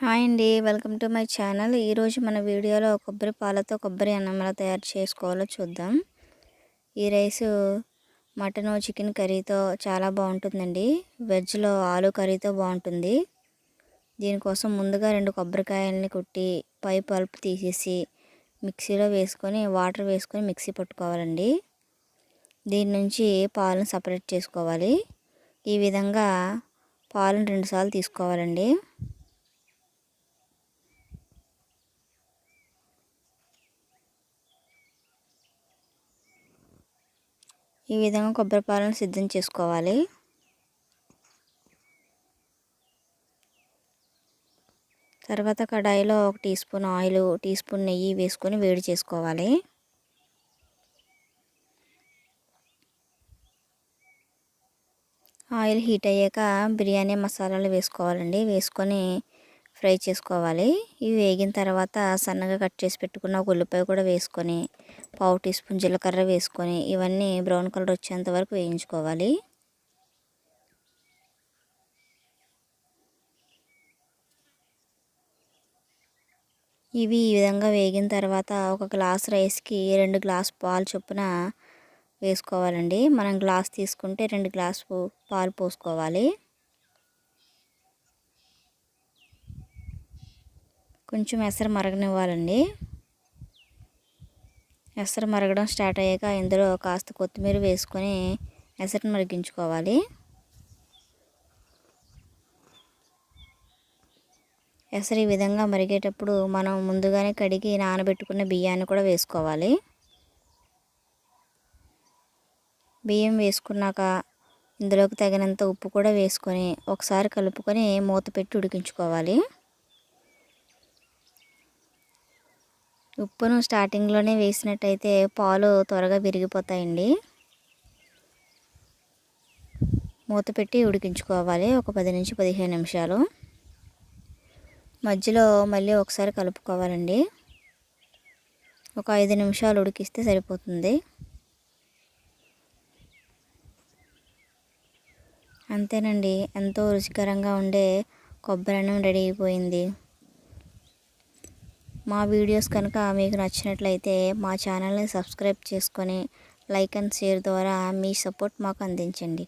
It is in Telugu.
హాయ్ అండి. Welcome to my channel. ఈరోజు మన వీడియోలో కొబ్బరి పాలతో కొబ్బరి అన్నం ఎలా తయారు చేసుకోవాలో చూద్దాం. ఈ రైసు మటను చికెన్ కర్రీతో చాలా బాగుంటుందండి. వెజ్లో ఆలు కర్రీతో బాగుంటుంది. దీనికోసం ముందుగా 2 కొబ్బరికాయలని కొట్టి పై పల్ప్ తీసేసి మిక్సీలో వేసుకొని వాటర్ వేసుకొని మిక్సీ పట్టుకోవాలండి. దీని నుంచి పాలను సపరేట్ చేసుకోవాలి. ఈ విధంగా పాలను 2 సార్లు తీసుకోవాలండి. ఈ విధంగా కొబ్బరి పాలను సిద్ధం చేసుకోవాలి. తర్వాత కడాయిలో 1 teaspoon oil, teaspoon నెయ్యి వేసుకొని వేడి చేసుకోవాలి. ఆయిల్ హీట్ అయ్యాక బిర్యానీ మసాలాలు వేసుకోవాలండి. వేసుకొని ఫ్రై చేసుకోవాలి. ఇవి వేగిన తర్వాత సన్నగా కట్ చేసి పెట్టుకున్న ఒక ఉల్లిపాయ కూడా వేసుకొని పావు టీ స్పూన్ జీలకర్ర వేసుకొని ఇవన్నీ బ్రౌన్ కలర్ వచ్చేంత వరకు వేయించుకోవాలి. ఇవి ఈ విధంగా వేగిన తర్వాత ఒక గ్లాస్ రైస్కి 2 గ్లాస్ పాలు చొప్పున వేసుకోవాలండి. మనం గ్లాస్ తీసుకుంటే 2 గ్లాసు పాలు పోసుకోవాలి. కొంచెం ఎసరు మరగనివ్వాలండి. ఎసరు మరగడం స్టార్ట్ అయ్యాక ఇందులో కాస్త కొత్తిమీర వేసుకొని ఎసరుని మరిగించుకోవాలి. ఎసరు ఈ విధంగా మరిగేటప్పుడు మనం ముందుగానే కడిగి నానబెట్టుకున్న బియ్యాన్ని కూడా వేసుకోవాలి. బియ్యం వేసుకున్నాక ఇందులోకి తగినంత ఉప్పు కూడా వేసుకొని ఒకసారి కలుపుకొని మూత పెట్టి ఉడికించుకోవాలి. ఉప్పును స్టార్టింగ్లోనే వేసినట్టయితే పాలు త్వరగా విరిగిపోతాయండి. మూత పెట్టి ఉడికించుకోవాలి ఒక 10 నుంచి 15 నిమిషాలు. మధ్యలో మళ్ళీ ఒకసారి కలుపుకోవాలండి. ఒక 5 నిమిషాలు ఉడికిస్తే సరిపోతుంది. అంతేనండి, ఎంతో రుచికరంగా ఉండే కొబ్బరి అన్నం రెడీ అయిపోయింది. మా వీడియోస్ కనుక మీకు నచ్చినట్లయితే మా ఛానల్ని సబ్స్క్రైబ్ చేసుకొని లైక్ అండ్ షేర్ ద్వారా మీ సపోర్ట్ మాకు అందించండి.